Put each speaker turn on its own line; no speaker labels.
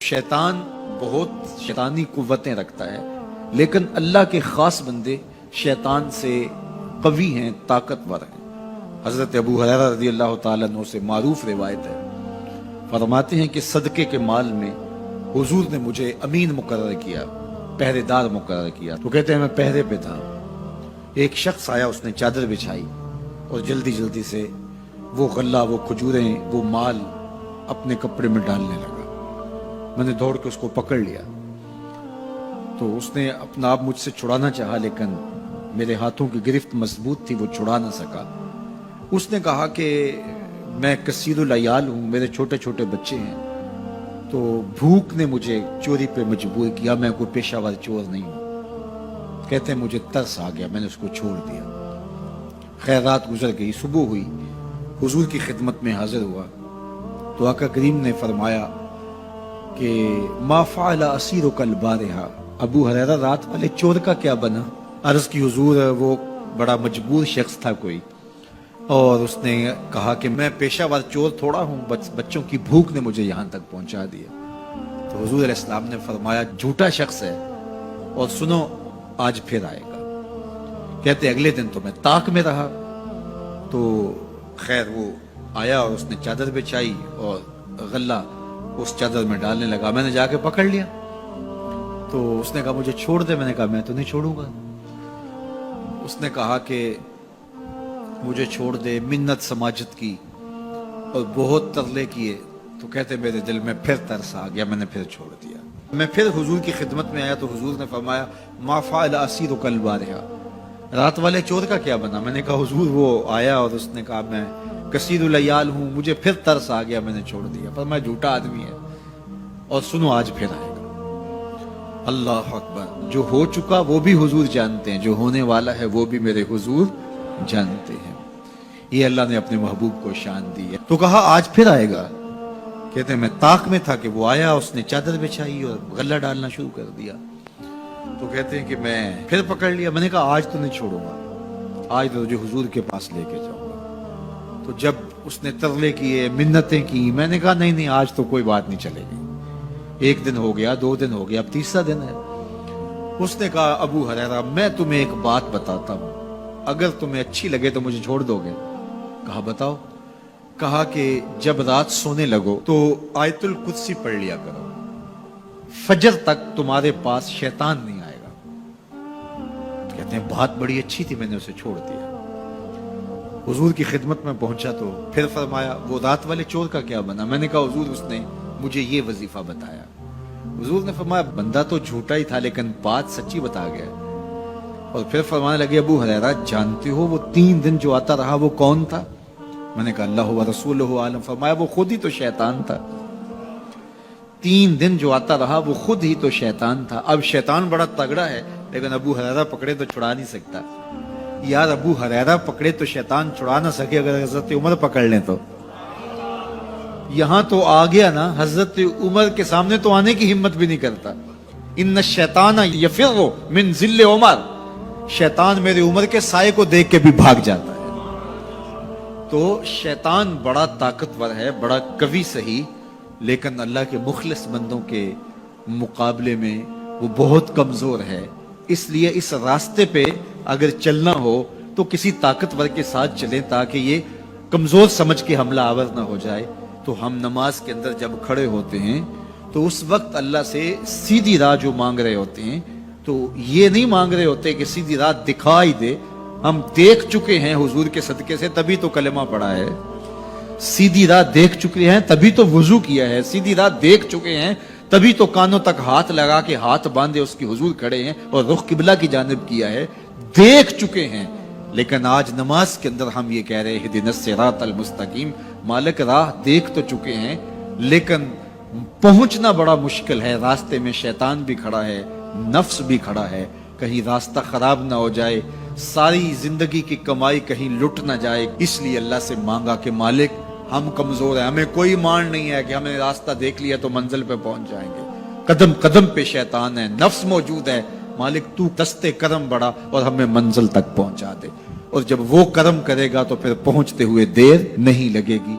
شیطان بہت شیطانی قوتیں رکھتا ہے، لیکن اللہ کے خاص بندے شیطان سے قوی ہیں، طاقتور ہیں۔ حضرت ابو ہریرہ رضی اللہ تعالیٰ عنہ سے معروف روایت ہے، فرماتے ہیں کہ صدقے کے مال میں حضور نے مجھے امین مقرر کیا، پہرے دار مقرر کیا۔ تو کہتے ہیں میں پہرے پہ تھا، ایک شخص آیا، اس نے چادر بچھائی اور جلدی جلدی سے وہ غلہ، وہ کھجوریں، وہ مال اپنے کپڑے میں ڈالنے لگا۔ میں نے دوڑ کے اس کو پکڑ لیا، تو اس نے اپنا آپ مجھ سے چھڑانا چاہا، لیکن میرے ہاتھوں کی گرفت مضبوط تھی، وہ چھڑا نہ سکا۔ اس نے کہا کہ میں کثیر العیال ہوں، میرے چھوٹے چھوٹے بچے ہیں، تو بھوک نے مجھے چوری پہ مجبور کیا، میں کوئی پیشہ ور چور نہیں ہوں۔ کہتے ہیں مجھے ترس آ گیا، میں نے اس کو چھوڑ دیا۔ خیر رات گزر گئی، صبح ہوئی، حضور کی خدمت میں حاضر ہوا تو آقا کریم نے فرمایا کہ ما فعل اسیرک البارحہ، ابو ہریرہ رات والے چور کا کیا بنا؟ عرض کی حضور وہ بڑا مجبور شخص تھا کوئی، اور اس نے کہا کہ میں پیشہ ور چور تھوڑا ہوں، بچوں کی بھوک نے مجھے یہاں تک پہنچا دیا۔ تو حضور علیہ السلام نے فرمایا جھوٹا شخص ہے، اور سنو آج پھر آئے گا۔ کہتے اگلے دن تو میں طاق میں رہا، تو خیر وہ آیا اور اس نے چادر بچھائی اور غلہ اس چادر میں ڈالنے لگا۔ میں نے جا کے پکڑ لیا، تو اس نے کہا مجھے چھوڑ دے۔ میں نے کہا میں تو نہیں چھوڑوں گا۔ اس نے کہا کہ مجھے چھوڑ دے، منت سماجت کی اور بہت ترلے کیے، تو کہتے میرے دل میں پھر ترس آ گیا، میں نے پھر چھوڑ دیا۔ میں پھر حضور کی خدمت میں آیا تو حضور نے فرمایا ما فعل اسیرک البارحہ، رات والے چور کا کیا بنا؟ میں نے کہا حضور وہ آیا اور اس نے کہا میں کثیر العیال ہوں، مجھے پھر ترس آ گیا، میں نے چھوڑ دیا۔ پر میں جھوٹا آدمی ہے، اور سنو آج پھر آئے گا۔ اللہ اکبر! جو ہو چکا وہ بھی حضور جانتے ہیں، جو ہونے والا ہے وہ بھی میرے حضور جانتے ہیں۔ یہ اللہ نے اپنے محبوب کو شان دی ہے۔ تو کہا آج پھر آئے گا۔ کہتے ہیں میں طاق میں تھا کہ وہ آیا، اس نے چادر بچھائی اور غلہ ڈالنا شروع کر دیا۔ تو کہتے ہیں کہ میں پھر پکڑ لیا۔ میں نے کہا آج تو نہیں چھوڑوں گا، آج تو تجھے حضور کے پاس لے کے جاؤں گا۔ تو جب اس نے ترلے کیے، منتیں کی، میں نے کہا نہیں نہیں آج تو کوئی بات نہیں چلے گی۔ ایک دن ہو گیا، 2 دن ہو گیا، اب تیسرا دن ہے۔ اس نے کہا ابو ہریرہ میں تمہیں ایک بات بتاتا ہوں، اگر تمہیں اچھی لگے تو مجھے چھوڑ دو گے؟ کہا بتاؤ۔ کہا کہ جب رات سونے لگو تو آیت الکرسی پڑھ لیا کرو، فجر تک تمہارے پاس شیطان نہیں آئے گا۔ کہتے ہیں بات بڑی اچھی تھی، میں نے اسے چھوڑ دیا۔ حضور کی خدمت میں پہنچا تو پھر فرمایا وہ رات والے چور کا کیا بنا؟ میں نے کہا حضور اس نے مجھے یہ وظیفہ بتایا۔ حضور نے فرمایا بندہ تو جھوٹا ہی تھا لیکن بات سچی بتا گیا۔ اور پھر فرمانے لگے ابو ہریرہ جانتے ہو وہ 3 دن جو آتا رہا وہ کون تھا؟ میں نے کہا اللہ و رسولہ عالم۔ فرمایا وہ خود ہی تو شیطان تھا۔ 3 دن جو آتا رہا وہ خود ہی تو شیطان تھا۔ اب شیطان بڑا تگڑا ہے، لیکن ابو ہریرہ پکڑے تو چھڑا نہیں سکتا۔ یار ابو ہریرہ پکڑے تو شیطان چھڑا نہ سکے، اگر حضرت عمر پکڑ لیں تو یہاں تو آ گیا نا، حضرت عمر کے سامنے تو آنے کی ہمت بھی نہیں کرتا۔ ان الشیطان یفر من ظل عمر، شیطان میرے عمر کے سائے کو دیکھ کے بھی بھاگ جاتا ہے۔ تو شیطان بڑا طاقتور ہے، بڑا قوی صحیح، لیکن اللہ کے مخلص بندوں کے مقابلے میں وہ بہت کمزور ہے۔ اس لیے اس راستے پہ اگر چلنا ہو تو کسی طاقتور کے ساتھ چلیں تاکہ یہ کمزور سمجھ کے حملہ آور نہ ہو جائے۔ تو ہم نماز کے اندر جب کھڑے ہوتے ہیں تو اس وقت اللہ سے سیدھی راہ جو مانگ رہے ہوتے ہیں، تو یہ نہیں مانگ رہے ہوتے کہ سیدھی راہ دکھائی دے، ہم دیکھ چکے ہیں حضور کے صدقے سے تبھی تو کلمہ پڑھا ہے، سیدھی راہ دیکھ چکے ہیں تبھی تو وضو کیا ہے، سیدھی راہ دیکھ چکے ہیں تبھی تو کانوں تک ہاتھ لگا کے ہاتھ باندھے اس کی حضور کھڑے ہیں اور رخ قبلہ کی جانب کیا ہے، دیکھ چکے ہیں۔ لیکن آج نماز کے اندر ہم یہ کہہ رہے ہیں اہدنا الصراط المستقیم، مالک راہ دیکھ تو چکے ہیں لیکن پہنچنا بڑا مشکل ہے، راستے میں شیطان بھی کھڑا ہے، نفس بھی کھڑا ہے، کہیں راستہ خراب نہ ہو جائے، ساری زندگی کی کمائی کہیں لٹ نہ جائے۔ اس لیے اللہ سے مانگا کہ مالک ہم کمزور ہیں، ہمیں کوئی مان نہیں ہے کہ ہمیں راستہ دیکھ لیا تو منزل پہ پہنچ جائیں گے، قدم قدم پہ شیطان ہے، نفس موجود ہے، مالک تو دستے کرم بڑھا اور ہمیں منزل تک پہنچا دے۔ اور جب وہ کرم کرے گا تو پھر پہنچتے ہوئے دیر نہیں لگے گی۔